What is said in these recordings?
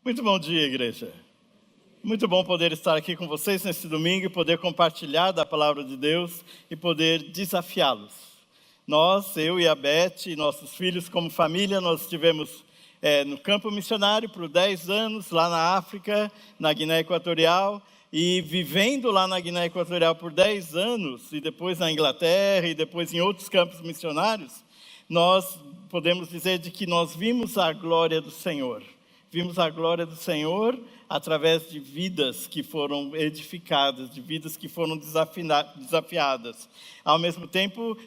Muito bom dia, igreja. Muito bom poder estar aqui com vocês nesse domingo e poder compartilhar da palavra de Deus e poder desafiá-los. Nós, eu e a Beth e nossos filhos, como família, nós estivemos no campo missionário por 10 anos, lá na África, na Guiné Equatorial, e vivendo lá na Guiné Equatorial por 10 anos, e depois na Inglaterra, e depois em outros campos missionários, nós podemos dizer de que nós vimos a glória do Senhor. Vimos a glória do Senhor através de vidas que foram edificadas, de vidas que foram desafiadas. Ao mesmo tempo,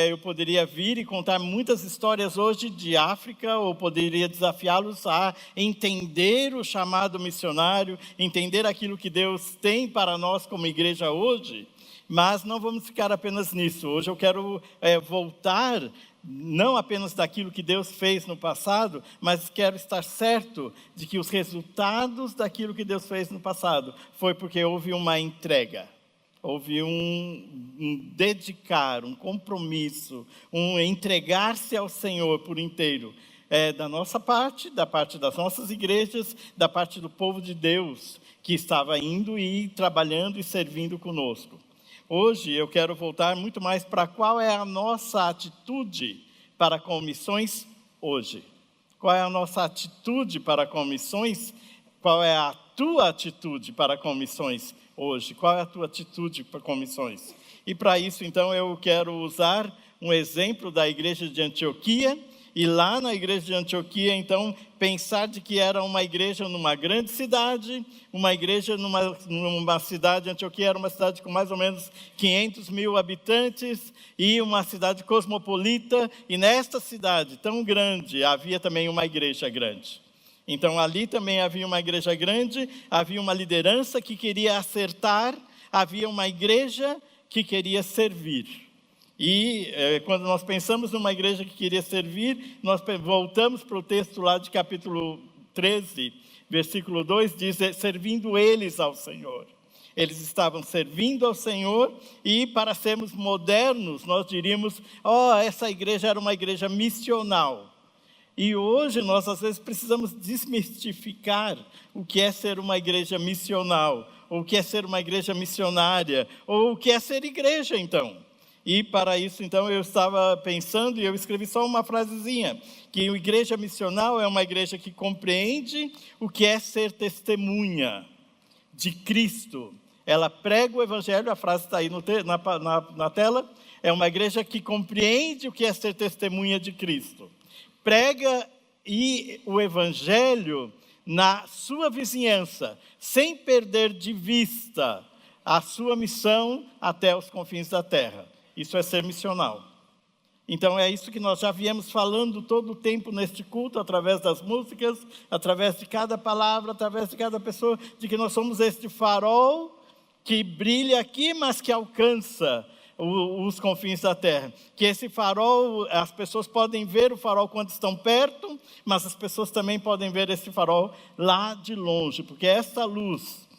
eu poderia vir e contar muitas histórias hoje de África, ou poderia desafiá-los a entender o chamado missionário, entender aquilo que Deus tem para nós como igreja hoje, mas não vamos ficar apenas nisso. Hoje eu quero voltar não apenas daquilo que Deus fez no passado, mas quero estar certo de que os resultados daquilo que Deus fez no passado foi porque houve uma entrega, houve um dedicar, um compromisso, um entregar-se ao Senhor por inteiro, da nossa parte, da parte das nossas igrejas, da parte do povo de Deus que estava indo e trabalhando e servindo conosco. Hoje eu quero voltar muito mais para qual é a nossa atitude para com missões hoje. Qual é a nossa atitude para com missões? Qual é a tua atitude para com missões hoje? Qual é a tua atitude para com missões? E para isso, então, eu quero usar um exemplo da igreja de Antioquia. E lá na igreja de Antioquia, então, pensar de que era uma igreja numa grande cidade, uma igreja numa cidade, Antioquia era uma cidade com mais ou menos 500 mil habitantes e uma cidade cosmopolita, e nesta cidade tão grande havia também uma igreja grande. Então ali também havia uma igreja grande, havia uma liderança que queria acertar, havia uma igreja que queria servir. E quando nós pensamos numa igreja que queria servir, nós voltamos para o texto lá de capítulo 13, versículo 2, diz, servindo eles ao Senhor. Eles estavam servindo ao Senhor e, para sermos modernos, nós diríamos, essa igreja era uma igreja missional. E hoje nós às vezes precisamos desmistificar o que é ser uma igreja missional, ou o que é ser uma igreja missionária, ou o que é ser igreja então. E para isso, então, eu estava pensando e eu escrevi só uma frasezinha, que a igreja missional é uma igreja que compreende o que é ser testemunha de Cristo. Ela prega o Evangelho, a frase está aí na tela, é uma igreja que compreende o que é ser testemunha de Cristo. Prega o Evangelho na sua vizinhança, sem perder de vista a sua missão até os confins da terra. Isso é ser missional. Então é isso que nós já viemos falando todo o tempo neste culto, através das músicas, através de cada palavra, através de cada pessoa, de que nós somos este farol que brilha aqui, mas que alcança os confins da terra. Que esse farol, as pessoas podem ver o farol quando estão perto, mas as pessoas também podem ver esse farol lá de longe, porque essa luz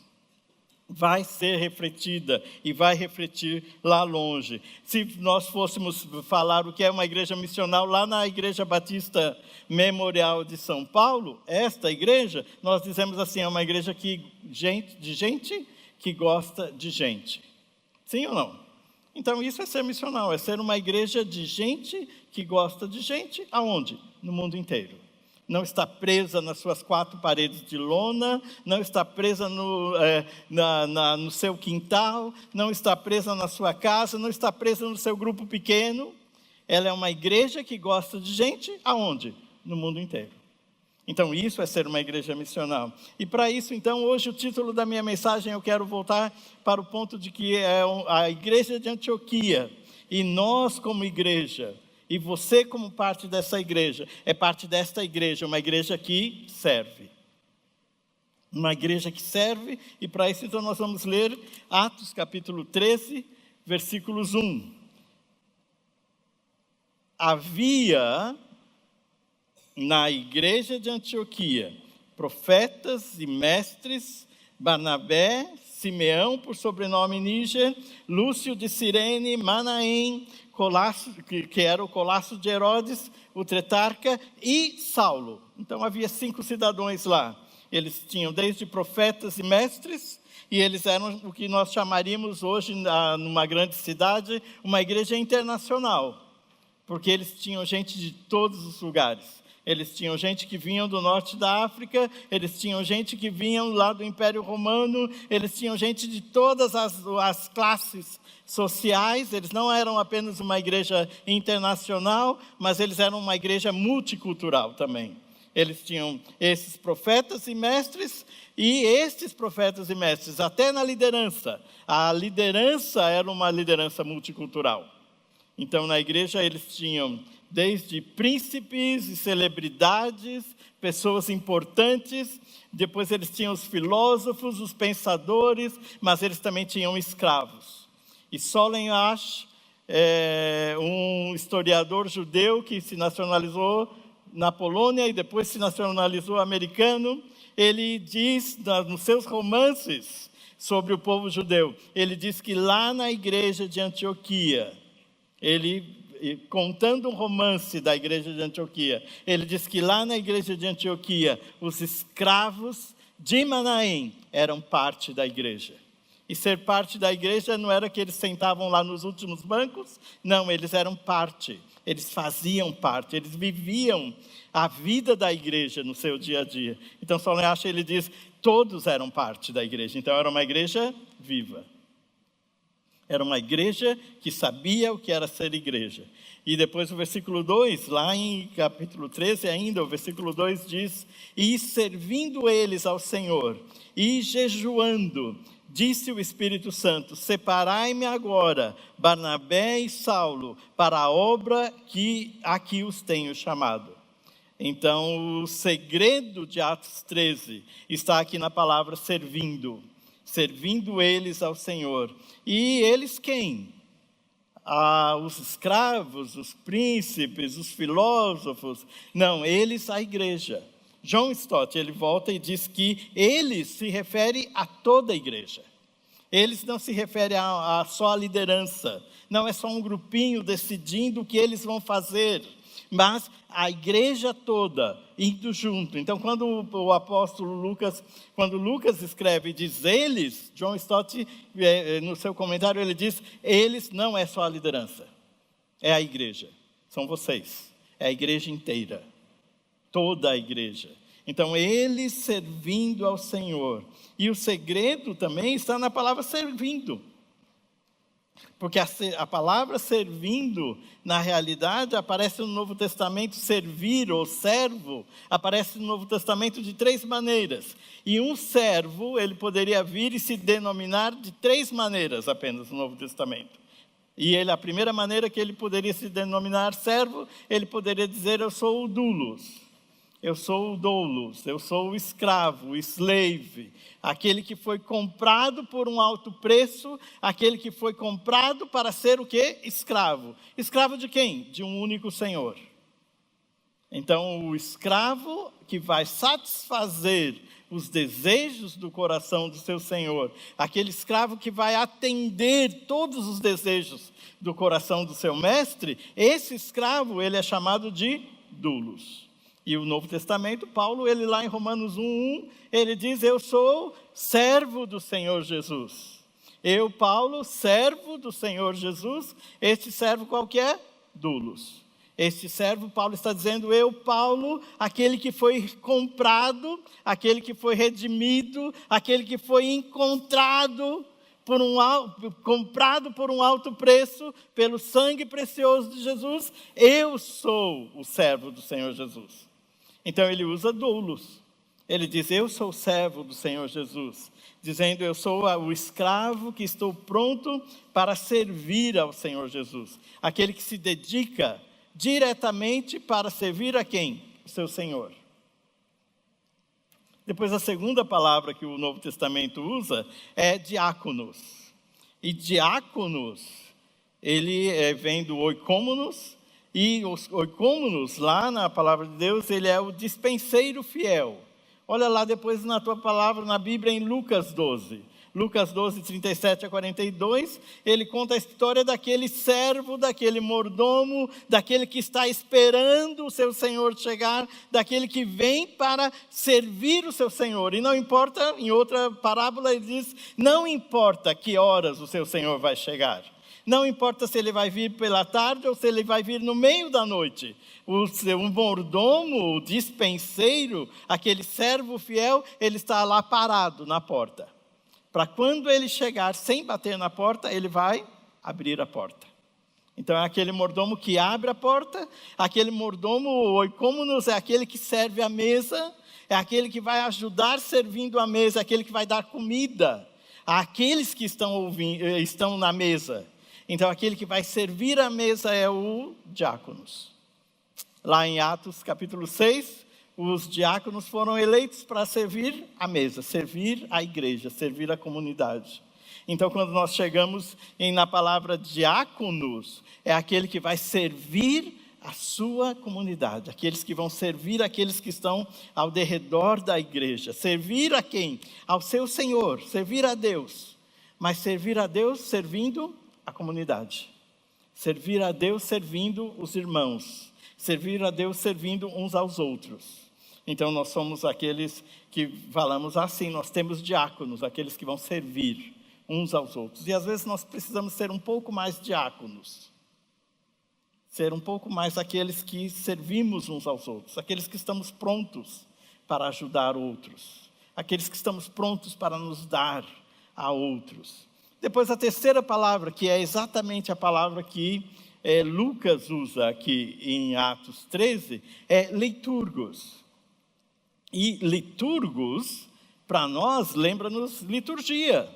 vai ser refletida e vai refletir lá longe. Se nós fôssemos falar o que é uma igreja missional, lá na Igreja Batista Memorial de São Paulo, esta igreja, nós dizemos assim, é uma igreja de gente que gosta de gente. Sim ou não? Então isso é ser missional, é ser uma igreja de gente que gosta de gente, aonde? No mundo inteiro. Não está presa nas suas 4 paredes de lona, não está presa no seu quintal, não está presa na sua casa, não está presa no seu grupo pequeno. Ela é uma igreja que gosta de gente, aonde? No mundo inteiro. Então isso é ser uma igreja missional. E para isso, então, hoje o título da minha mensagem, eu quero voltar para o ponto de que é a igreja de Antioquia, e nós como igreja, e você como parte dessa igreja, é parte desta igreja, uma igreja que serve. Uma igreja que serve, e para isso então nós vamos ler Atos capítulo 13, versículos 1. Havia na igreja de Antioquia profetas e mestres, Barnabé, Simeão, por sobrenome Níger, Lúcio de Cirene, Manaém, Colasso, que era o Colasso de Herodes, o Tretarca, e Saulo. Então havia 5 cidadãos lá. Eles tinham desde profetas e mestres, e eles eram o que nós chamaríamos hoje, numa grande cidade, uma igreja internacional, porque eles tinham gente de todos os lugares. Eles tinham gente que vinham do norte da África, eles tinham gente que vinham lá do Império Romano, eles tinham gente de todas as classes sociais. Eles não eram apenas uma igreja internacional, mas eles eram uma igreja multicultural também. Eles tinham esses profetas e mestres, e estes profetas e mestres, até na liderança, a liderança era uma liderança multicultural. Então, na igreja, eles tinham desde príncipes e celebridades, pessoas importantes. Depois eles tinham os filósofos, os pensadores, mas eles também tinham escravos. E Solem Asch, um historiador judeu que se nacionalizou na Polônia e depois se nacionalizou americano, ele diz nos seus romances sobre o povo judeu, ele diz que lá na igreja de Antioquia, contando um romance da igreja de Antioquia, ele diz que lá na igreja de Antioquia, os escravos de Manaém eram parte da igreja. E ser parte da igreja não era que eles sentavam lá nos últimos bancos, não, eles eram parte, eles faziam parte, eles viviam a vida da igreja no seu dia a dia. Então, Solem Asch, ele diz, todos eram parte da igreja, então era uma igreja viva. Era uma igreja que sabia o que era ser igreja. E depois o versículo 2, lá em capítulo 13 ainda, o versículo 2 diz: e servindo eles ao Senhor, e jejuando, disse o Espírito Santo, separai-me agora, Barnabé e Saulo, para a obra que aqui os tenho chamado. Então, o segredo de Atos 13 está aqui na palavra servindo. Servindo eles ao Senhor. E eles quem? Os escravos, os príncipes, os filósofos? Não, eles a igreja. John Stott, ele volta e diz que eles se refere a toda a igreja. Eles não se referem só à liderança. Não é só um grupinho decidindo o que eles vão fazer, mas a igreja toda indo junto. Então, quando o apóstolo Lucas, quando Lucas escreve e diz eles, John Stott, no seu comentário, ele diz, eles não é só a liderança, é a igreja, são vocês, é a igreja inteira, toda a igreja. Então, eles servindo ao Senhor. E o segredo também está na palavra servindo. Porque a palavra servindo, na realidade, aparece no Novo Testamento, servir ou servo, aparece no Novo Testamento de 3 maneiras. E um servo, ele poderia vir e se denominar de 3 maneiras apenas no Novo Testamento. E a primeira maneira que ele poderia se denominar servo, ele poderia dizer, eu sou o doulos. Eu sou o doulos, eu sou o escravo, o slave, aquele que foi comprado por um alto preço, aquele que foi comprado para ser o quê? Escravo. Escravo de quem? De um único Senhor. Então, o escravo que vai satisfazer os desejos do coração do seu Senhor, aquele escravo que vai atender todos os desejos do coração do seu mestre, esse escravo, ele é chamado de doulos. E o Novo Testamento, Paulo, ele lá em Romanos 1:1, ele diz, eu sou servo do Senhor Jesus. Eu, Paulo, servo do Senhor Jesus. Este servo qual que é? Doulos. Este servo, Paulo está dizendo, eu, Paulo, aquele que foi comprado, aquele que foi redimido, aquele que foi encontrado, comprado por um alto preço, pelo sangue precioso de Jesus, eu sou o servo do Senhor Jesus. Então ele usa doulos. Ele diz, eu sou o servo do Senhor Jesus. Dizendo, eu sou o escravo que estou pronto para servir ao Senhor Jesus. Aquele que se dedica diretamente para servir a quem? O seu Senhor. Depois a segunda palavra que o Novo Testamento usa é diáconos. E diáconos, ele vem do oikomonos. E os oikômonos, lá na palavra de Deus, ele é o dispenseiro fiel. Olha lá depois na tua palavra, na Bíblia, em Lucas 12. Lucas 12, 37 a 42, ele conta a história daquele servo, daquele mordomo, daquele que está esperando o seu senhor chegar, daquele que vem para servir o seu senhor. E não importa, em outra parábola ele diz, não importa que horas o seu senhor vai chegar. Não importa se ele vai vir pela tarde ou se ele vai vir no meio da noite. O mordomo, o dispenseiro, aquele servo fiel, ele está lá parado na porta. Para quando ele chegar sem bater na porta, ele vai abrir a porta. Então é aquele mordomo que abre a porta, aquele mordomo oikomenos é aquele que serve a mesa, é aquele que vai ajudar servindo a mesa, é aquele que vai dar comida àqueles que estão na mesa. Então, aquele que vai servir a mesa é o diáconos. Lá em Atos, capítulo 6, os diáconos foram eleitos para servir a mesa, servir a igreja, servir a comunidade. Então, quando nós chegamos na palavra diáconos, é aquele que vai servir a sua comunidade, aqueles que vão servir aqueles que estão ao derredor da igreja. Servir a quem? Ao seu Senhor, servir a Deus. Mas servir a Deus servindo a comunidade, servir a Deus servindo os irmãos, servir a Deus servindo uns aos outros. Então nós somos aqueles que falamos assim, nós temos diáconos, aqueles que vão servir uns aos outros. E às vezes nós precisamos ser um pouco mais diáconos, ser um pouco mais aqueles que servimos uns aos outros, aqueles que estamos prontos para ajudar outros, aqueles que estamos prontos para nos dar a outros. Depois a terceira palavra, que é exatamente a palavra que Lucas usa aqui em Atos 13, é liturgos. E liturgos, para nós, lembra-nos liturgia.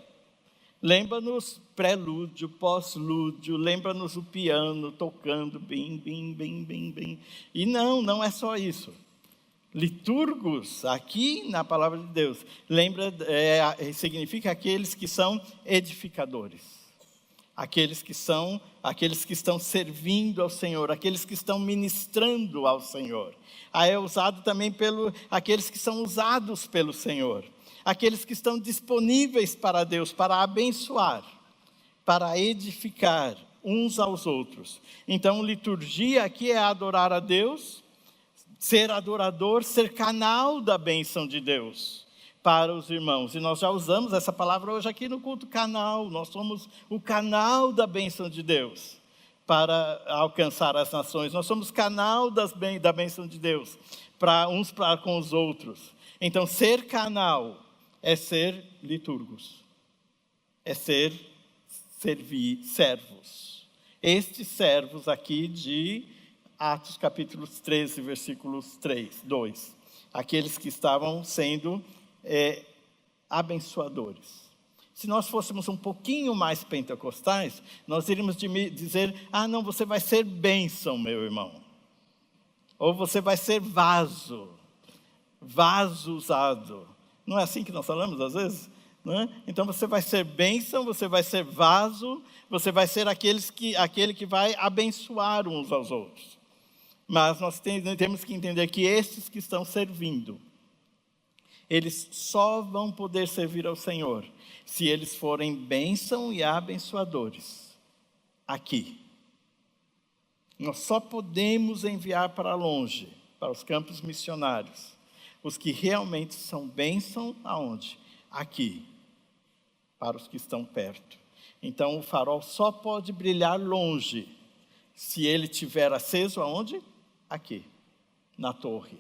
Lembra-nos prelúdio, pós-lúdio, lembra-nos o piano tocando bim, bim, bim, bim, bim. E não é só isso. Liturgos, aqui na palavra de Deus, significa aqueles que são edificadores, aqueles que estão servindo ao Senhor, aqueles que estão ministrando ao Senhor. Aí é usado também aqueles que são usados pelo Senhor, aqueles que estão disponíveis para Deus, para abençoar, para edificar uns aos outros. Então, liturgia aqui é adorar a Deus, ser adorador, ser canal da bênção de Deus para os irmãos. E nós já usamos essa palavra hoje aqui no culto, canal. Nós somos o canal da bênção de Deus para alcançar as nações. Nós somos canal da bênção de Deus para com os outros. Então, ser canal é ser liturgos, é servir servos. Estes servos aqui de Atos capítulo 13, versículos 2. Aqueles que estavam sendo abençoadores. Se nós fôssemos um pouquinho mais pentecostais, nós iríamos dizer, não, você vai ser bênção, meu irmão. Ou você vai ser vaso usado. Não é assim que nós falamos às vezes? Não é? Então você vai ser bênção, você vai ser vaso, você vai ser aquele que vai abençoar uns aos outros. Mas nós temos que entender que estes que estão servindo, eles só vão poder servir ao Senhor se eles forem bênção e abençoadores aqui. Nós só podemos enviar para longe, para os campos missionários, os que realmente são bênção aonde? Aqui, para os que estão perto. Então o farol só pode brilhar longe se ele estiver aceso aonde? Aqui, na torre.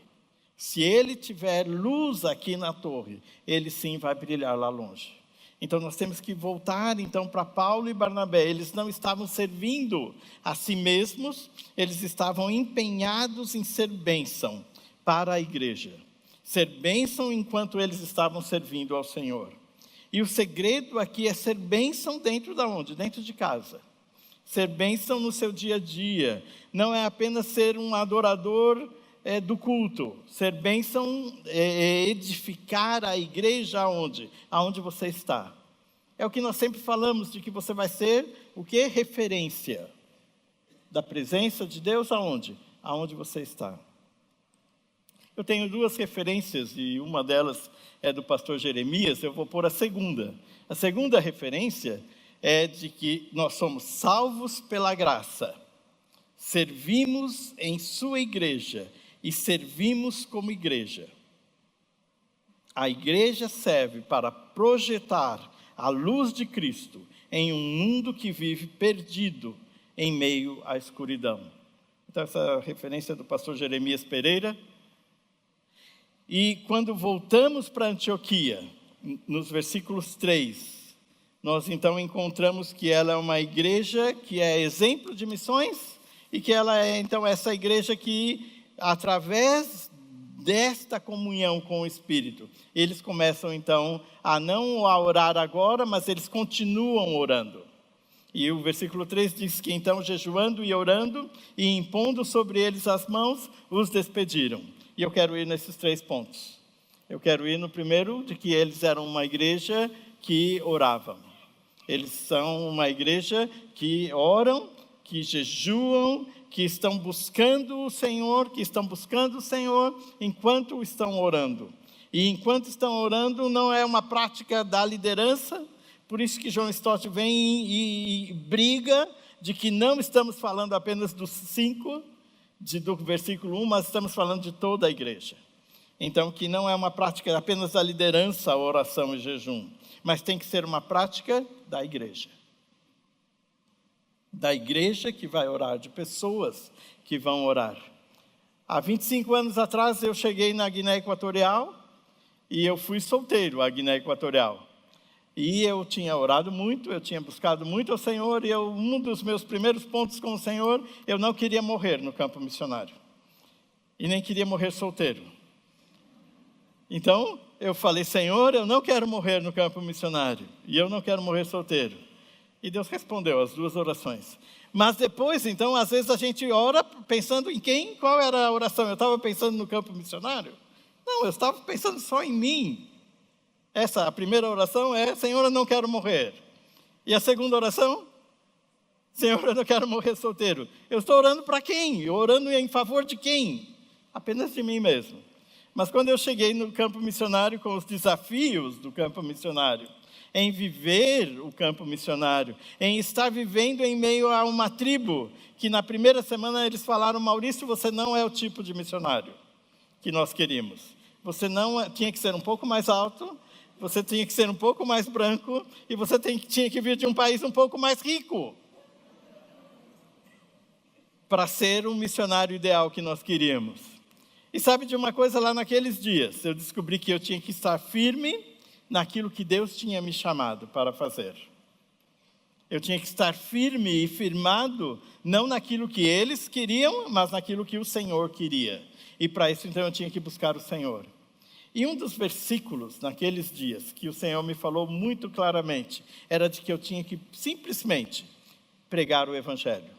Se ele tiver luz aqui na torre, ele sim vai brilhar lá longe. Então nós temos que voltar então para Paulo e Barnabé. Eles não estavam servindo a si mesmos, eles estavam empenhados em ser bênção para a igreja. Ser bênção enquanto eles estavam servindo ao Senhor. E o segredo aqui é ser bênção dentro de onde? Dentro de casa. Ser bênção no seu dia a dia. Não é apenas ser um adorador do culto. Ser bênção é edificar a igreja aonde? Aonde você está. É o que nós sempre falamos, de que você vai ser o quê? Referência da presença de Deus aonde? Aonde você está. Eu tenho duas referências, e uma delas é do pastor Jeremias, eu vou pôr a segunda. A segunda referência é de que nós somos salvos pela graça, servimos em sua igreja e servimos como igreja. A igreja serve para projetar a luz de Cristo em um mundo que vive perdido em meio à escuridão. Então, essa referência é do pastor Jeremias Pereira. E quando voltamos para Antioquia, nos versículos 3, nós então encontramos que ela é uma igreja que é exemplo de missões e que ela é então essa igreja que, através desta comunhão com o Espírito, eles começam então a não orar agora, mas eles continuam orando. E o versículo 3 diz que então, jejuando e orando e impondo sobre eles as mãos, os despediram. E eu quero ir nesses 3 pontos. Eu quero ir no primeiro, de que eles eram uma igreja que oravam. Eles são uma igreja que oram, que jejuam, que estão buscando o Senhor, enquanto estão orando. E enquanto estão orando, não é uma prática da liderança, por isso que John Stott vem e briga de que não estamos falando apenas dos 5, do versículo 1, mas estamos falando de toda a igreja. Então, que não é uma prática apenas da liderança, a oração e jejum, mas tem que ser uma prática da igreja. Da igreja que vai orar, de pessoas que vão orar. Há 25 anos atrás eu cheguei na Guiné Equatorial e eu fui solteiro à Guiné Equatorial. E eu tinha orado muito, eu tinha buscado muito ao Senhor e um dos meus primeiros pontos com o Senhor, eu não queria morrer no campo missionário. E nem queria morrer solteiro. Então, eu falei, Senhor, eu não quero morrer no campo missionário. E eu não quero morrer solteiro. E Deus respondeu as 2 orações. Mas depois, então, às vezes a gente ora pensando em quem? Qual era a oração? Eu estava pensando no campo missionário? Não, eu estava pensando só em mim. A primeira oração é, Senhor, eu não quero morrer. E a segunda oração? Senhor, eu não quero morrer solteiro. Eu estou orando para quem? Orando em favor de quem? Apenas de mim mesmo. Mas quando eu cheguei no campo missionário, com os desafios do campo missionário, em viver o campo missionário, em estar vivendo em meio a uma tribo, que na primeira semana eles falaram, Maurício, você não é o tipo de missionário que nós queríamos. Você não tinha que ser um pouco mais alto, você tinha que ser um pouco mais branco, e você tinha que vir de um país um pouco mais rico, para ser um missionário ideal que nós queríamos. E sabe de uma coisa, lá naqueles dias, eu descobri que eu tinha que estar firme naquilo que Deus tinha me chamado para fazer. Eu tinha que estar firme e firmado, não naquilo que eles queriam, mas naquilo que o Senhor queria. E para isso, então, eu tinha que buscar o Senhor. E um dos versículos, naqueles dias, que o Senhor me falou muito claramente, era de que eu tinha que simplesmente pregar o Evangelho.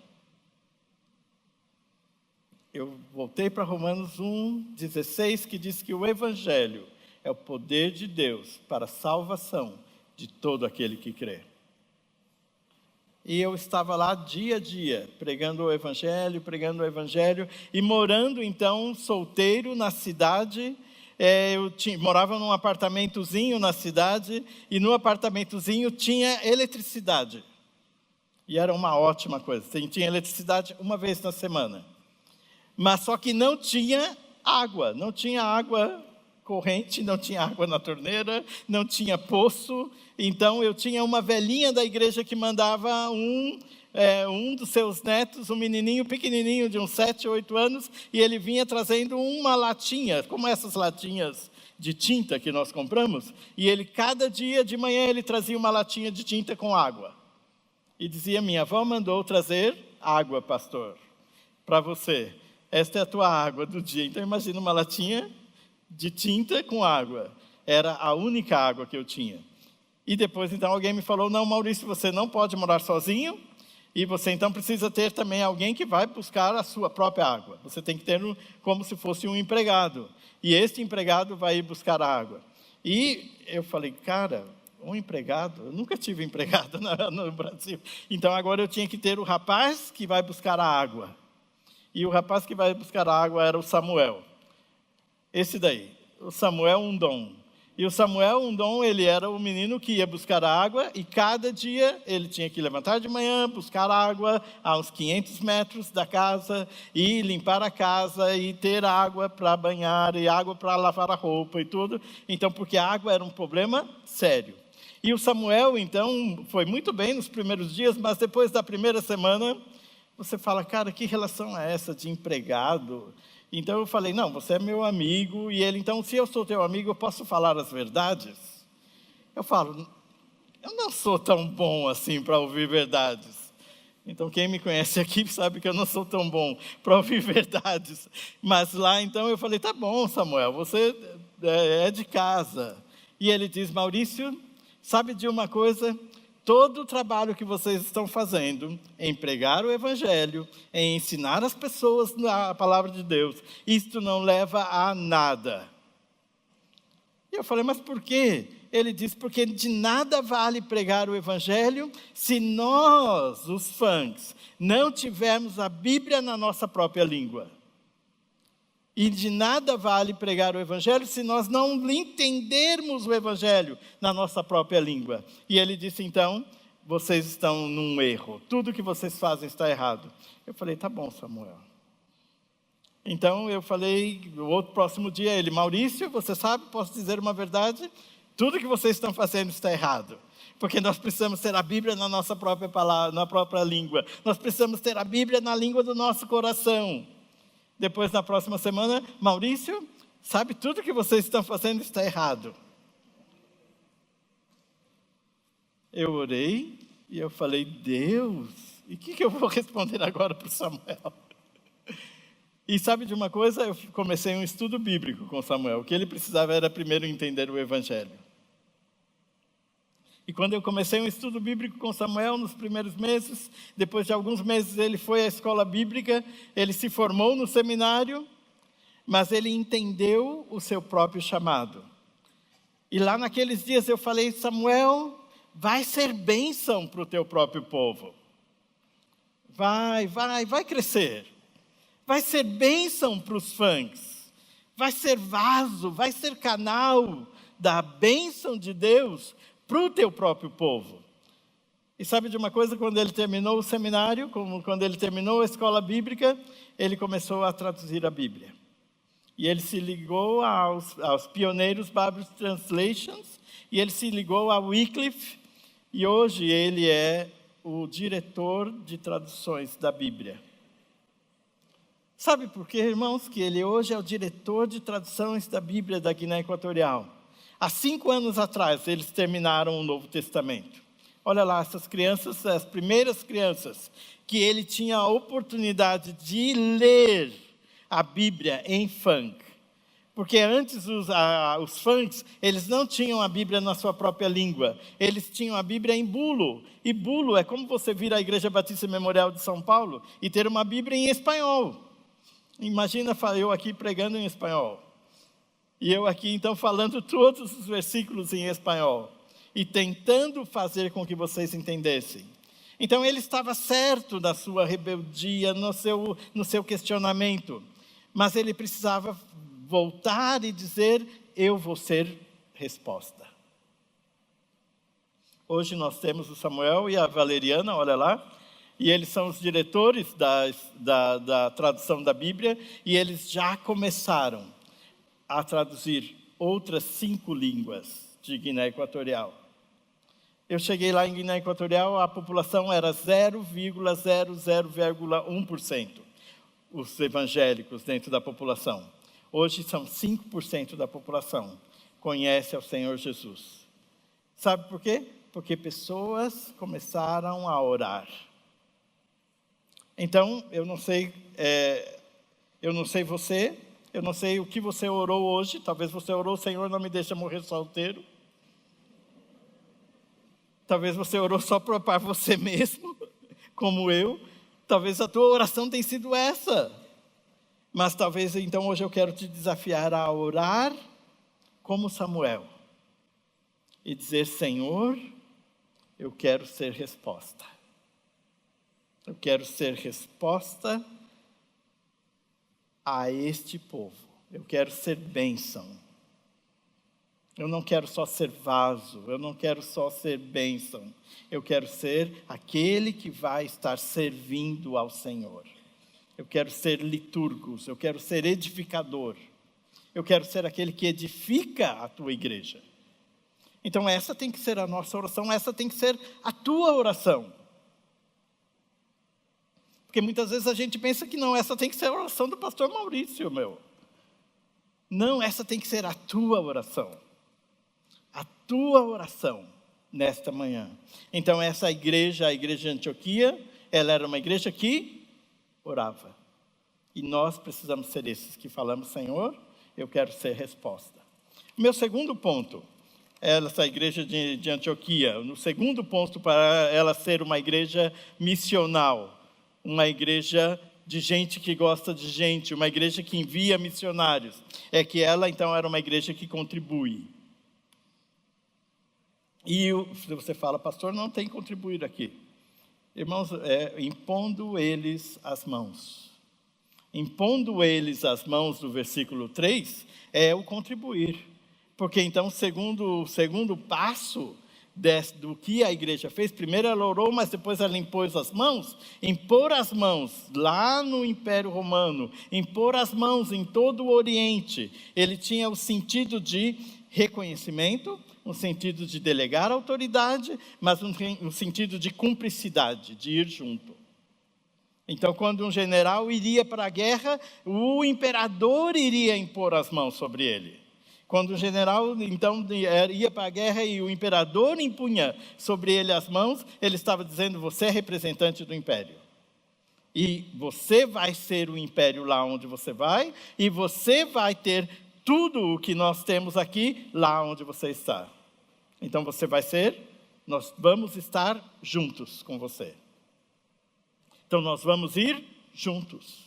Eu voltei para Romanos 1:16, que diz que o Evangelho é o poder de Deus para a salvação de todo aquele que crê. E eu estava lá dia a dia, pregando o Evangelho, e morando então solteiro na cidade. Morava num apartamentozinho na cidade, e no apartamentozinho tinha eletricidade. E era uma ótima coisa, tinha eletricidade uma vez na semana. Mas só que não tinha água corrente, não tinha água na torneira, não tinha poço. Então eu tinha uma velhinha da igreja que mandava um dos seus netos, um menininho pequenininho de uns 7, 8 anos, e ele vinha trazendo uma latinha, como essas latinhas de tinta que nós compramos, e ele, cada dia de manhã, ele trazia uma latinha de tinta com água. E dizia, minha avó mandou trazer água, pastor, para você. Esta é a tua água do dia. Então imagina uma latinha de tinta com água. Era a única água que eu tinha. E depois então alguém me falou, não, Maurício, você não pode morar sozinho, e você então precisa ter também alguém que vai buscar a sua própria água. Você tem que ter como se fosse um empregado. E este empregado vai ir buscar a água. E eu falei, cara, um empregado? Eu nunca tive empregado no Brasil. Então agora eu tinha que ter o rapaz que vai buscar a água. E o rapaz que vai buscar a água era o Samuel. esse daí, o Samuel Undom. E o Samuel Undom, ele era o menino que ia buscar água, e cada dia ele tinha que levantar de manhã, buscar água a uns 500 metros da casa, e limpar a casa, e ter água para banhar, e água para lavar a roupa e tudo. Então, porque a água era um problema sério. E o Samuel, então, foi muito bem nos primeiros dias, mas depois da primeira semana, você fala, cara, que relação é essa de empregado? Então eu falei, não, você é meu amigo, e ele, então, se eu sou teu amigo, eu posso falar as verdades? Eu falo, eu não sou tão bom assim para ouvir verdades. Então, quem me conhece aqui sabe que eu não sou tão bom para ouvir verdades. Mas lá, então, eu falei, tá bom, Samuel, você é de casa. E ele diz, Maurício, sabe de uma coisa? Todo o trabalho que vocês estão fazendo em pregar o Evangelho, em ensinar as pessoas a palavra de Deus, isto não leva a nada. E eu falei, mas por quê? Ele disse, porque de nada vale pregar o Evangelho se nós, os fãs, não tivermos a Bíblia na nossa própria língua. E de nada vale pregar o Evangelho se nós não entendermos o Evangelho na nossa própria língua. E ele disse, então, vocês estão num erro. Tudo que vocês fazem está errado. Eu falei, tá bom, Samuel. Então, eu falei, no outro próximo dia, ele, Maurício, você sabe, posso dizer uma verdade? Tudo que vocês estão fazendo está errado. Porque nós precisamos ter a Bíblia na nossa própria palavra, na própria língua. Nós precisamos ter a Bíblia na língua do nosso coração. Depois, na próxima semana, Maurício, sabe, tudo que vocês estão fazendo está errado. Eu orei e eu falei, Deus, e o que eu vou responder agora para o Samuel? E sabe de uma coisa? Eu comecei um estudo bíblico com Samuel. O que ele precisava era primeiro entender o Evangelho. E quando eu comecei um estudo bíblico com Samuel, nos primeiros meses, depois de alguns meses ele foi à escola bíblica, ele se formou no seminário, mas ele entendeu o seu próprio chamado. E lá naqueles dias eu falei, Samuel, vai ser bênção para o teu próprio povo. Vai crescer. Vai ser bênção para os fãs. Vai ser vaso, vai ser canal da bênção de Deus para o teu próprio povo. E sabe de uma coisa? Quando ele terminou o seminário, quando ele terminou a escola bíblica, ele começou a traduzir a Bíblia. E ele se ligou aos pioneiros Bible Translations, e ele se ligou a Wycliffe, e hoje ele é o diretor de traduções da Bíblia. Sabe por quê, irmãos? Que ele hoje é o diretor de traduções da Bíblia da Guiné Equatorial. Há 5 anos atrás, eles terminaram o Novo Testamento. Olha lá, essas crianças, as primeiras crianças, que ele tinha a oportunidade de ler a Bíblia em funk. Porque antes os funks, eles não tinham a Bíblia na sua própria língua. Eles tinham a Bíblia em bulo. E bulo é como você vir à Igreja Batista Memorial de São Paulo e ter uma Bíblia em espanhol. Imagina eu aqui pregando em espanhol. E eu aqui, então, falando todos os versículos em espanhol. E tentando fazer com que vocês entendessem. Então, ele estava certo na sua rebeldia, no seu questionamento. Mas ele precisava voltar e dizer, eu vou ser resposta. Hoje nós temos o Samuel e a Valeriana, olha lá. E eles são os diretores da tradução da Bíblia. E eles já começaram a traduzir outras 5 línguas de Guiné Equatorial. Eu cheguei lá em Guiné Equatorial, a população era 0,00,1%, os evangélicos dentro da população. Hoje são 5% da população conhece ao Senhor Jesus. Sabe por quê? Porque pessoas começaram a orar. Então, eu não sei você, eu não sei o que você orou hoje. Talvez você orou, Senhor, não me deixa morrer solteiro. Talvez você orou só para você mesmo, como eu. Talvez a tua oração tenha sido essa. Mas talvez, então, hoje eu quero te desafiar a orar como Samuel. E dizer, Senhor, eu quero ser resposta. Eu quero ser resposta a este povo. Eu quero ser bênção. Eu não quero só ser vaso, eu não quero só ser bênção. Eu quero ser aquele que vai estar servindo ao Senhor. Eu quero ser liturgos, eu quero ser edificador. Eu quero ser aquele que edifica a tua igreja. Então essa tem que ser a nossa oração, essa tem que ser a tua oração. Porque muitas vezes a gente pensa que não, essa tem que ser a oração do pastor Maurício, meu. Não, essa tem que ser a tua oração. A tua oração nesta manhã. Então essa igreja, a igreja de Antioquia, ela era uma igreja que orava. E nós precisamos ser esses que falamos, Senhor, eu quero ser resposta. O meu segundo ponto, essa igreja de Antioquia, no segundo ponto para ela ser uma igreja missional, uma igreja de gente que gosta de gente, uma igreja que envia missionários, é que ela então era uma igreja que contribui. E você fala, pastor, não tem contribuído aqui. Irmãos, impondo eles as mãos. Impondo eles as mãos do versículo 3, é o contribuir. Porque então, o segundo passo do que a igreja fez, primeiro ela orou, mas depois ela impôs as mãos. Impor as mãos lá no Império Romano, impor as mãos em todo o Oriente, ele tinha o sentido de reconhecimento, um sentido de delegar autoridade, mas um sentido de cumplicidade, de ir junto. Então, quando um general iria para a guerra, o imperador iria impor as mãos sobre ele. Quando o general, então, ia para a guerra e o imperador impunha sobre ele as mãos, ele estava dizendo, você é representante do império. E você vai ser o império lá onde você vai, e você vai ter tudo o que nós temos aqui lá onde você está. Então você vai nós vamos estar juntos com você. Então nós vamos ir juntos.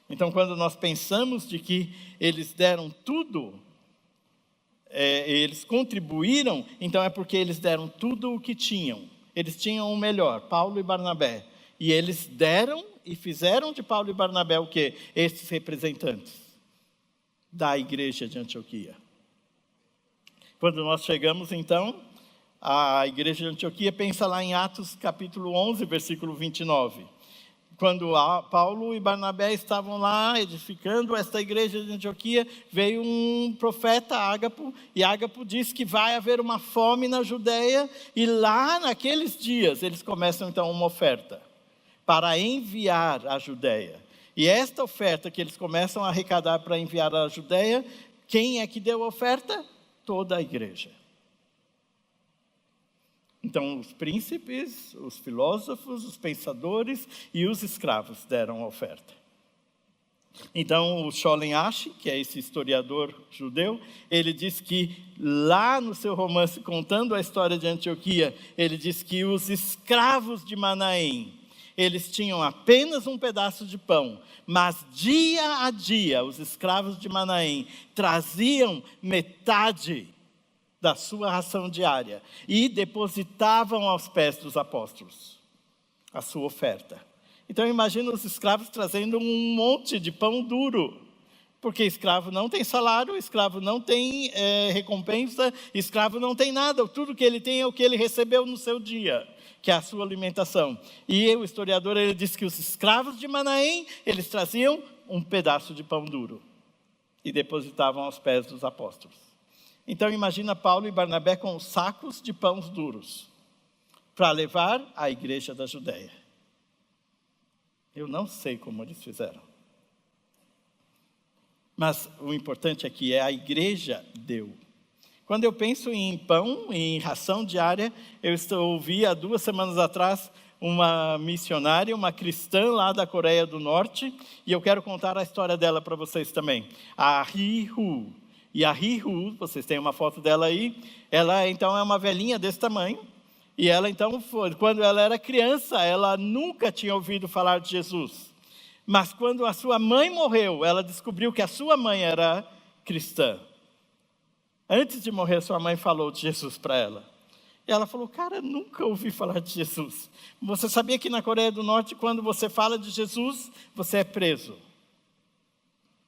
Então quando nós pensamos de que eles deram tudo, eles contribuíram, então é porque eles deram tudo o que tinham. Eles tinham o melhor, Paulo e Barnabé. E eles deram e fizeram de Paulo e Barnabé o quê? Esses representantes da igreja de Antioquia. Quando nós chegamos, então, à igreja de Antioquia, pensa lá em Atos capítulo 11, versículo 29. Quando Paulo e Barnabé estavam lá edificando esta igreja de Antioquia, veio um profeta, Ágapo, e Ágapo diz que vai haver uma fome na Judeia, e lá naqueles dias eles começam então uma oferta para enviar à Judeia. E esta oferta que eles começam a arrecadar para enviar à Judeia, quem é que deu a oferta? Toda a igreja. Então, os príncipes, os filósofos, os pensadores e os escravos deram a oferta. Então, o Scholem Asch, que é esse historiador judeu, ele diz que lá no seu romance, contando a história de Antioquia, ele diz que os escravos de Manaém, eles tinham apenas um pedaço de pão, mas dia a dia os escravos de Manaém traziam metade da sua ração diária e depositavam aos pés dos apóstolos a sua oferta. Então imagina os escravos trazendo um monte de pão duro, porque escravo não tem salário, escravo não tem recompensa, escravo não tem nada, tudo que ele tem é o que ele recebeu no seu dia, que é a sua alimentação. E o historiador ele diz que os escravos de Manaém, eles traziam um pedaço de pão duro e depositavam aos pés dos apóstolos. Então imagina Paulo e Barnabé com sacos de pães duros para levar à igreja da Judeia. Eu não sei como eles fizeram. Mas o importante aqui é a igreja deu. Quando eu penso em pão, em ração diária, eu ouvi há 2 semanas atrás uma missionária, uma cristã lá da Coreia do Norte, e eu quero contar a história dela para vocês também. A Ri-Hu. E a Ri-Hu, vocês têm uma foto dela aí, ela então é uma velhinha desse tamanho, e ela então, quando ela era criança, ela nunca tinha ouvido falar de Jesus. Mas quando a sua mãe morreu, ela descobriu que a sua mãe era cristã. Antes de morrer, sua mãe falou de Jesus para ela. E ela falou, cara, nunca ouvi falar de Jesus. Você sabia que na Coreia do Norte, quando você fala de Jesus, você é preso?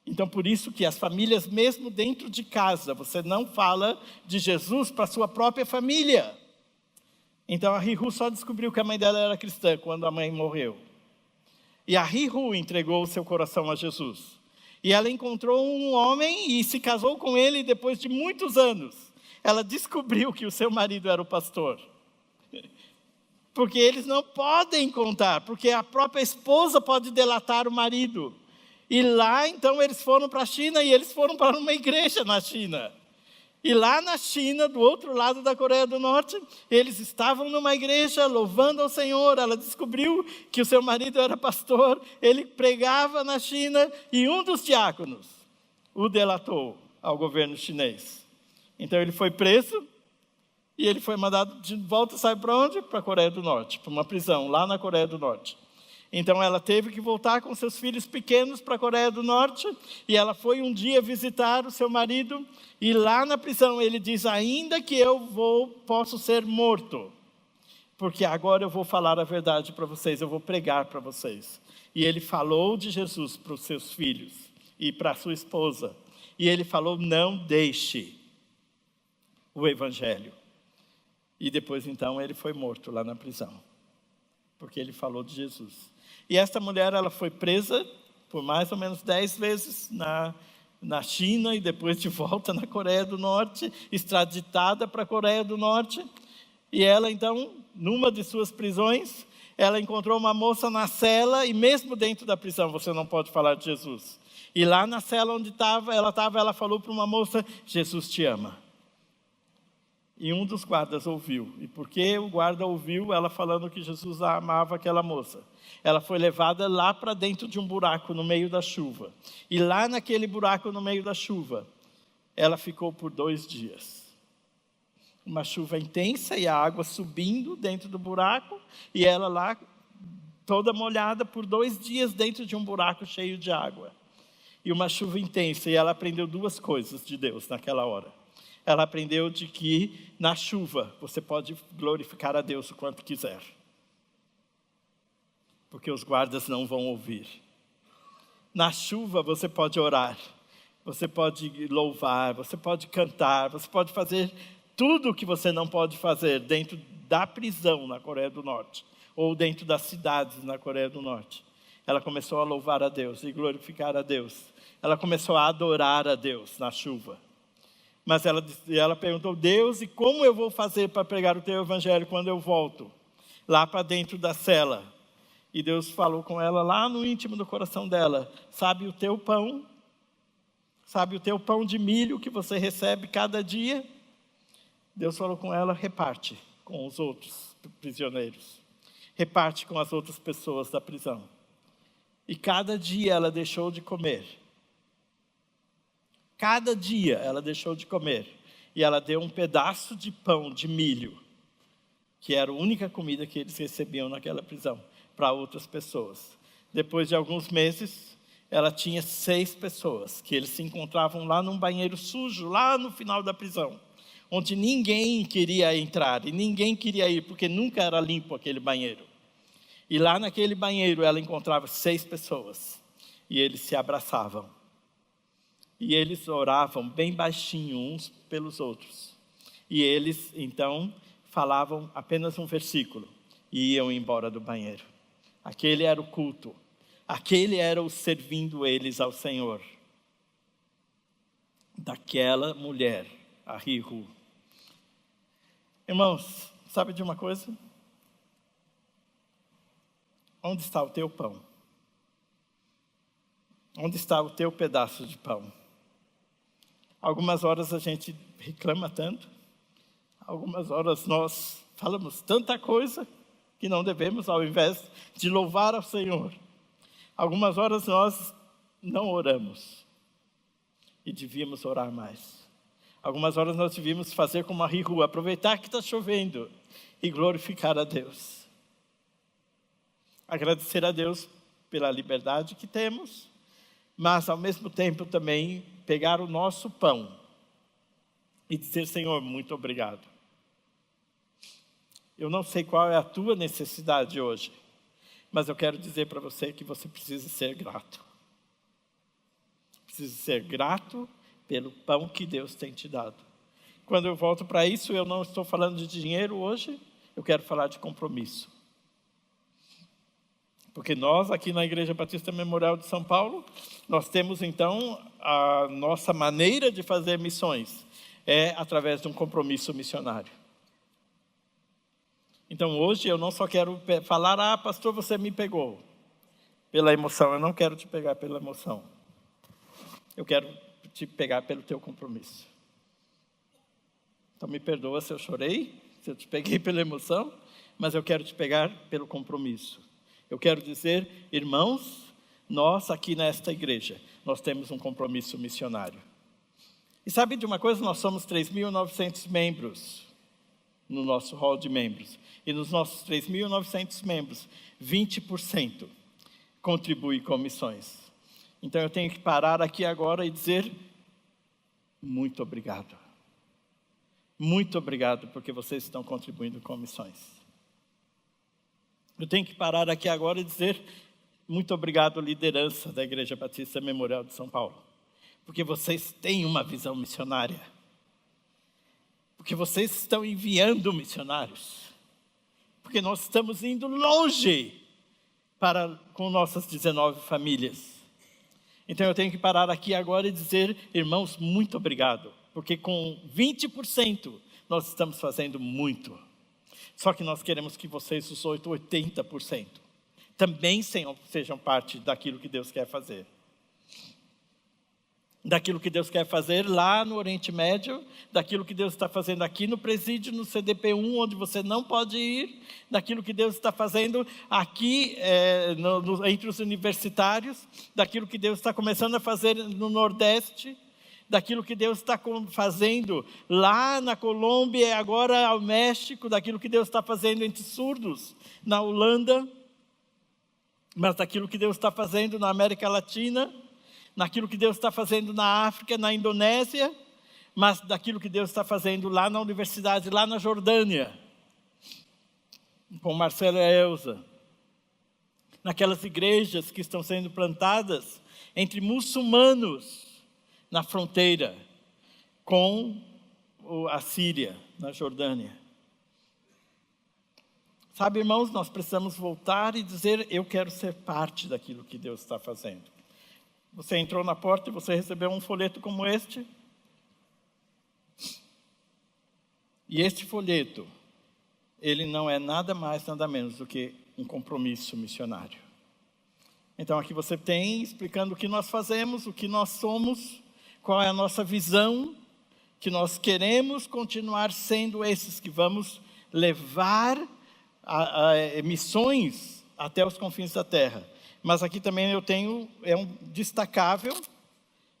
Então, por isso que as famílias, mesmo dentro de casa, você não fala de Jesus para a sua própria família. Então, a Rihu só descobriu que a mãe dela era cristã quando a mãe morreu. E a Rihu entregou o seu coração a Jesus. E ela encontrou um homem e se casou com ele depois de muitos anos. Ela descobriu que o seu marido era o pastor. Porque eles não podem contar, porque a própria esposa pode delatar o marido. E lá, então, eles foram para a China e eles foram para uma igreja na China. E lá na China, do outro lado da Coreia do Norte, eles estavam numa igreja louvando ao Senhor. Ela descobriu que o seu marido era pastor, ele pregava na China e um dos diáconos o delatou ao governo chinês. Então ele foi preso e ele foi mandado de volta, sabe para onde? Para a Coreia do Norte, para uma prisão lá na Coreia do Norte. Então ela teve que voltar com seus filhos pequenos para a Coreia do Norte, e ela foi um dia visitar o seu marido, e lá na prisão ele diz: ainda que posso ser morto, porque agora eu vou falar a verdade para vocês, eu vou pregar para vocês. E ele falou de Jesus para os seus filhos e para a sua esposa, e ele falou: não deixe o evangelho. E depois então ele foi morto lá na prisão, porque ele falou de Jesus. E esta mulher, ela foi presa por mais ou menos 10 vezes na China e depois de volta na Coreia do Norte, extraditada para a Coreia do Norte. E ela então, numa de suas prisões, ela encontrou uma moça na cela, e mesmo dentro da prisão você não pode falar de Jesus. E lá na cela onde ela falou para uma moça: Jesus te ama. E um dos guardas ouviu. E porque o guarda ouviu ela falando que Jesus amava aquela moça, ela foi levada lá para dentro de um buraco no meio da chuva. E lá naquele buraco no meio da chuva, ela ficou por 2 dias. Uma chuva intensa e a água subindo dentro do buraco, e ela lá toda molhada por 2 dias dentro de um buraco cheio de água. E uma chuva intensa, e ela aprendeu 2 coisas de Deus naquela hora. Ela aprendeu de que na chuva você pode glorificar a Deus o quanto quiser, porque os guardas não vão ouvir. Na chuva você pode orar, você pode louvar, você pode cantar, você pode fazer tudo o que você não pode fazer dentro da prisão na Coreia do Norte, ou dentro das cidades na Coreia do Norte. Ela começou a louvar a Deus e glorificar a Deus. Ela começou a adorar a Deus na chuva. Mas ela perguntou: Deus, e como eu vou fazer para pregar o teu evangelho quando eu volto lá para dentro da cela? E Deus falou com ela lá no íntimo do coração dela: sabe o teu pão? Sabe o teu pão de milho que você recebe cada dia? Deus falou com ela: reparte com os outros prisioneiros. Reparte com as outras pessoas da prisão. E cada dia ela deixou de comer. Cada dia ela deixou de comer. E ela deu um pedaço de pão de milho, que era a única comida que eles recebiam naquela prisão, para outras pessoas. Depois de alguns meses, ela tinha 6 pessoas, que eles se encontravam lá num banheiro sujo, lá no final da prisão, onde ninguém queria entrar, e ninguém queria ir, porque nunca era limpo aquele banheiro. E lá naquele banheiro ela encontrava 6 pessoas, e eles se abraçavam. E eles oravam bem baixinho uns pelos outros. E eles, então, falavam apenas um versículo e iam embora do banheiro. Aquele era o culto. Aquele era o servindo eles ao Senhor. Daquela mulher, a Rihu. Irmãos, sabe de uma coisa? Onde está o teu pão? Onde está o teu pedaço de pão? Algumas horas a gente reclama tanto, algumas horas nós falamos tanta coisa que não devemos, ao invés de louvar ao Senhor. Algumas horas nós não oramos e devíamos orar mais. Algumas horas nós devíamos fazer como a Rihu, aproveitar que está chovendo e glorificar a Deus. Agradecer a Deus pela liberdade que temos, mas ao mesmo tempo também pegar o nosso pão e dizer: Senhor, muito obrigado. Eu não sei qual é a tua necessidade hoje, mas eu quero dizer para você que você precisa ser grato. precisa ser grato pelo pão que Deus tem te dado. Quando eu volto para isso, eu não estou falando de dinheiro hoje, eu quero falar de compromisso. Porque nós, aqui na Igreja Batista Memorial de São Paulo, nós temos então a nossa maneira de fazer missões, é através de um compromisso missionário. Então hoje eu não só quero falar, pastor, você me pegou pela emoção. Eu não quero te pegar pela emoção. Eu quero te pegar pelo teu compromisso. Então me perdoa se eu chorei, se eu te peguei pela emoção, mas eu quero te pegar pelo compromisso. Eu quero dizer, irmãos, nós aqui nesta igreja, nós temos um compromisso missionário. E sabe de uma coisa? Nós somos 3.900 membros no nosso hall de membros. E nos nossos 3.900 membros, 20% contribui com missões. Então eu tenho que parar aqui agora e dizer, muito obrigado. Muito obrigado porque vocês estão contribuindo com missões. Eu tenho que parar aqui agora e dizer, muito obrigado, liderança da Igreja Batista Memorial de São Paulo. Porque vocês têm uma visão missionária. Porque vocês estão enviando missionários. Porque nós estamos indo longe com nossas 19 famílias. Então eu tenho que parar aqui agora e dizer, irmãos, muito obrigado. Porque com 20% nós estamos fazendo muito. Só que nós queremos que vocês, os 80%, também sejam parte daquilo que Deus quer fazer. Daquilo que Deus quer fazer lá no Oriente Médio, daquilo que Deus está fazendo aqui no presídio, no CDP1, onde você não pode ir, daquilo que Deus está fazendo aqui entre os universitários, daquilo que Deus está começando a fazer no Nordeste, daquilo que Deus está fazendo lá na Colômbia e agora ao México, daquilo que Deus está fazendo entre surdos na Holanda, mas daquilo que Deus está fazendo na América Latina, naquilo que Deus está fazendo na África, na Indonésia, mas daquilo que Deus está fazendo lá na universidade, lá na Jordânia, com Marcelo e a Elza, naquelas igrejas que estão sendo plantadas entre muçulmanos na fronteira com a Síria, na Jordânia. Sabe, irmãos, nós precisamos voltar e dizer, eu quero ser parte daquilo que Deus está fazendo. Você entrou na porta e você recebeu um folheto como este. E este folheto, ele não é nada mais, nada menos do que um compromisso missionário. Então aqui você tem explicando o que nós fazemos, o que nós somos, qual é a nossa visão, que nós queremos continuar sendo esses que vamos levar missões até os confins da terra. Mas aqui também eu tenho, é um destacável,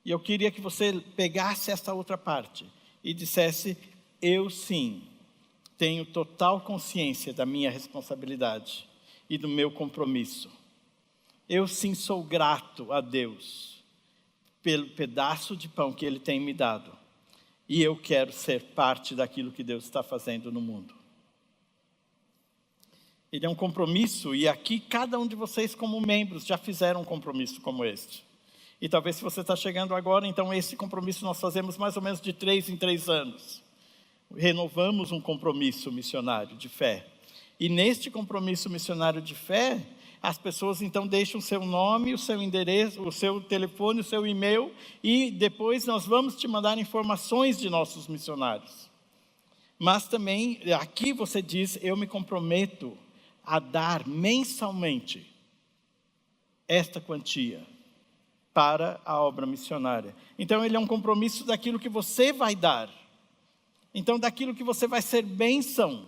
e eu queria que você pegasse essa outra parte e dissesse, eu sim, tenho total consciência da minha responsabilidade e do meu compromisso. Eu sim sou grato a Deus pelo pedaço de pão que Ele tem me dado. E eu quero ser parte daquilo que Deus está fazendo no mundo. Ele é um compromisso, e aqui cada um de vocês como membros já fizeram um compromisso como este. E talvez se você está chegando agora, então esse compromisso nós fazemos mais ou menos de 3 em 3 anos. Renovamos um compromisso missionário de fé. E neste compromisso missionário de fé, as pessoas então deixam o seu nome, o seu endereço, o seu telefone, o seu e-mail, e depois nós vamos te mandar informações de nossos missionários. Mas também aqui você diz, eu me comprometo a dar mensalmente esta quantia para a obra missionária. Então ele é um compromisso daquilo que você vai dar. Então daquilo que você vai ser bênção,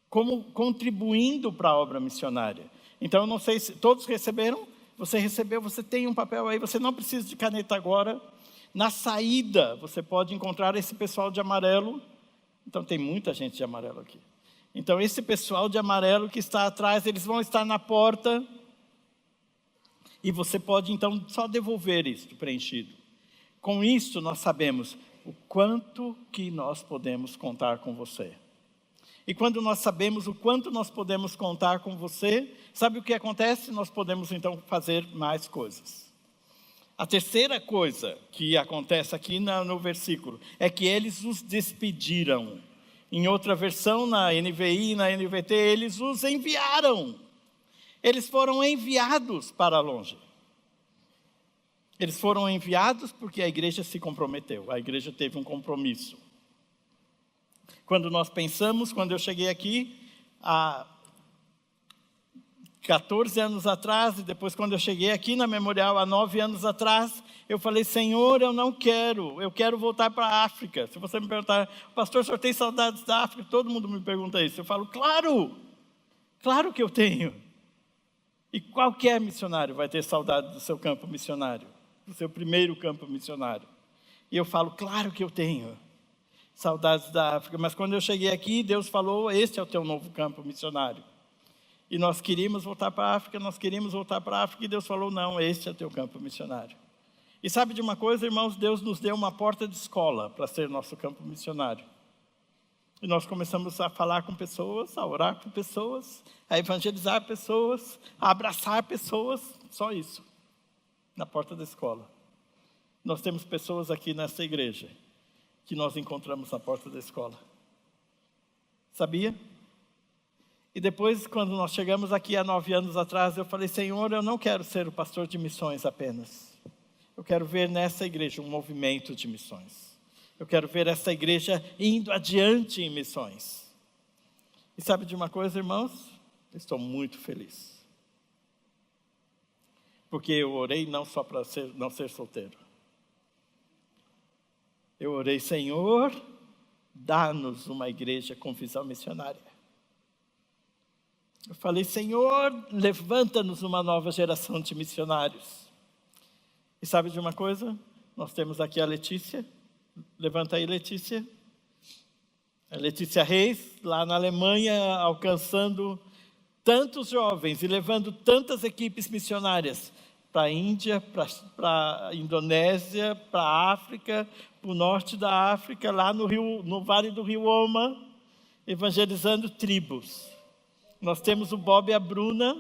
como contribuindo para a obra missionária. Então eu não sei se todos receberam, você recebeu, você tem um papel aí, você não precisa de caneta agora. Na saída você pode encontrar esse pessoal de amarelo. Então tem muita gente de amarelo aqui. Então esse pessoal de amarelo que está atrás, eles vão estar na porta. E você pode então só devolver isto preenchido. Com isso nós sabemos o quanto que nós podemos contar com você. E quando nós sabemos o quanto nós podemos contar com você, sabe o que acontece? Nós podemos então fazer mais coisas. A terceira coisa que acontece aqui no versículo é que eles os despediram. Em outra versão, na NVI e na NVT, eles os enviaram. Eles foram enviados para longe. Eles foram enviados porque a igreja se comprometeu. A igreja teve um compromisso. Quando nós pensamos, quando eu cheguei aqui, há 14 anos atrás, e depois quando eu cheguei aqui na Memorial, há 9 anos atrás, eu falei, Senhor, eu quero voltar para a África. Se você me perguntar, pastor, o senhor tem saudades da África? Todo mundo me pergunta isso. Eu falo, claro que eu tenho. E qualquer missionário vai ter saudade do seu campo missionário, do seu primeiro campo missionário. E eu falo, claro que eu tenho saudades da África. Mas quando eu cheguei aqui, Deus falou, este é o teu novo campo missionário. E nós queríamos voltar para a África, e Deus falou, não, este é o teu campo missionário. E sabe de uma coisa, irmãos, Deus nos deu uma porta de escola para ser nosso campo missionário. E nós começamos a falar com pessoas, a orar com pessoas, a evangelizar pessoas, a abraçar pessoas, só isso, na porta da escola. Nós temos pessoas aqui nessa igreja, que nós encontramos na porta da escola. Sabia? E depois, quando nós chegamos aqui há 9 anos atrás, eu falei, Senhor, eu não quero ser o pastor de missões apenas. Eu quero ver nessa igreja um movimento de missões. Eu quero ver essa igreja indo adiante em missões. E sabe de uma coisa, irmãos? Eu estou muito feliz. Porque eu orei não só para não ser solteiro. Eu orei, Senhor, dá-nos uma igreja com visão missionária. Eu falei, Senhor, levanta-nos uma nova geração de missionários. E sabe de uma coisa? Nós temos aqui a Letícia. Levanta aí, Letícia. A Letícia Reis, lá na Alemanha, alcançando tantos jovens e levando tantas equipes missionárias para a Índia, para a Indonésia, para a África, para o norte da África, lá no Vale do Rio Oma, evangelizando tribos. Nós temos o Bob e a Bruna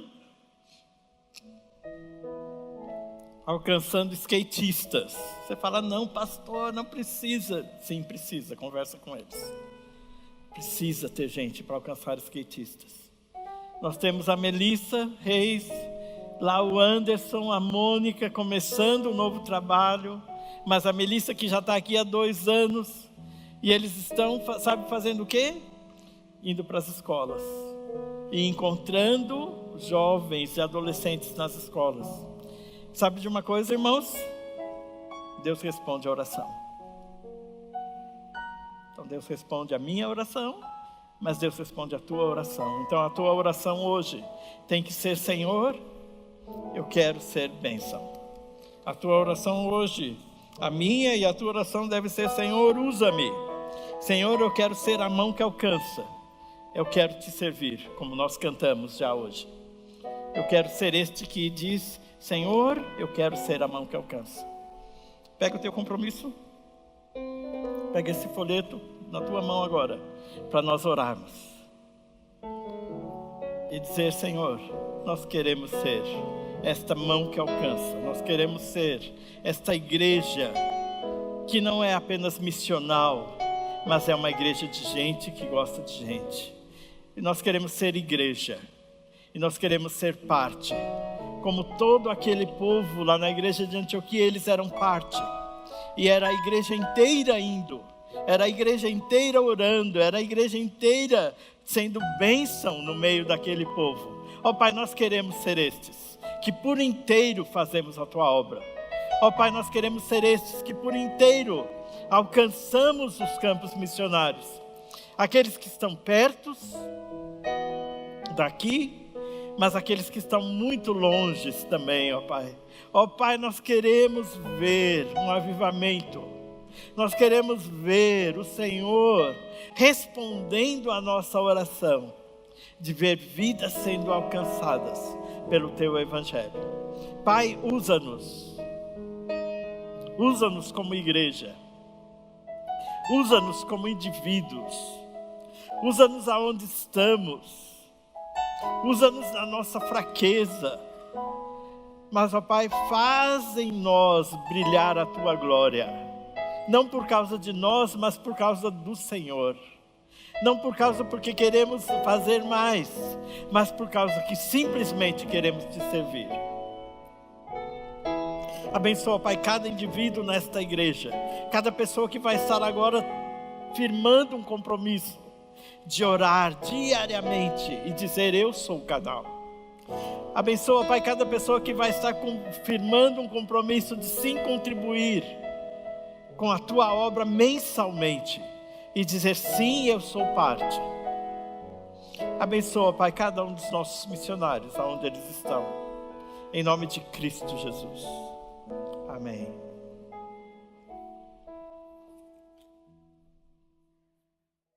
alcançando skatistas. Você fala, não, pastor, não precisa. Sim, precisa, conversa com eles. Precisa ter gente para alcançar skatistas. Nós temos a Melissa Reis, lá o Anderson, a Mônica, começando um novo trabalho. Mas a Melissa que já está aqui há 2 anos. E eles estão, sabe, fazendo o quê? Indo para as escolas. E encontrando jovens e adolescentes nas escolas. Sabe de uma coisa, irmãos? Deus responde a oração. Então Deus responde a minha oração, mas Deus responde a tua oração. Então a tua oração hoje tem que ser, Senhor, eu quero ser bênção. A tua oração hoje, a minha e a tua oração deve ser, Senhor, usa-me. Senhor, eu quero ser a mão que alcança. Eu quero te servir, como nós cantamos já hoje. Eu quero ser este que diz, Senhor, eu quero ser a mão que alcança. Pega o teu compromisso. Pega esse folheto na tua mão agora, para nós orarmos. E dizer, Senhor, nós queremos ser esta mão que alcança. Nós queremos ser esta igreja que não é apenas missional, mas é uma igreja de gente que gosta de gente. E nós queremos ser igreja. E nós queremos ser parte. Como todo aquele povo lá na igreja de Antioquia, eles eram parte. E era a igreja inteira indo. Era a igreja inteira orando. Era a igreja inteira sendo bênção no meio daquele povo. Ó Pai, nós queremos ser estes, que por inteiro fazemos a Tua obra. Ó Pai, nós queremos ser estes, que por inteiro alcançamos os campos missionários. Aqueles que estão perto daqui, mas aqueles que estão muito longe também, ó Pai. Ó Pai, nós queremos ver um avivamento. Nós queremos ver o Senhor respondendo a nossa oração, de ver vidas sendo alcançadas pelo Teu Evangelho. Pai, usa-nos. Usa-nos como igreja. Usa-nos como indivíduos. Usa-nos aonde estamos. Usa-nos na nossa fraqueza. Mas, ó Pai, faz em nós brilhar a Tua glória. Não por causa de nós, mas por causa do Senhor. Não por causa porque queremos fazer mais, mas por causa que simplesmente queremos Te servir. Abençoa, Pai, cada indivíduo nesta igreja, cada pessoa que vai estar agora firmando um compromisso de orar diariamente e dizer: eu sou o canal. Abençoa, Pai, cada pessoa que vai estar firmando um compromisso de sim contribuir com a Tua obra mensalmente e dizer: sim, eu sou parte. Abençoa, Pai, cada um dos nossos missionários, aonde eles estão, em nome de Cristo Jesus. Amém.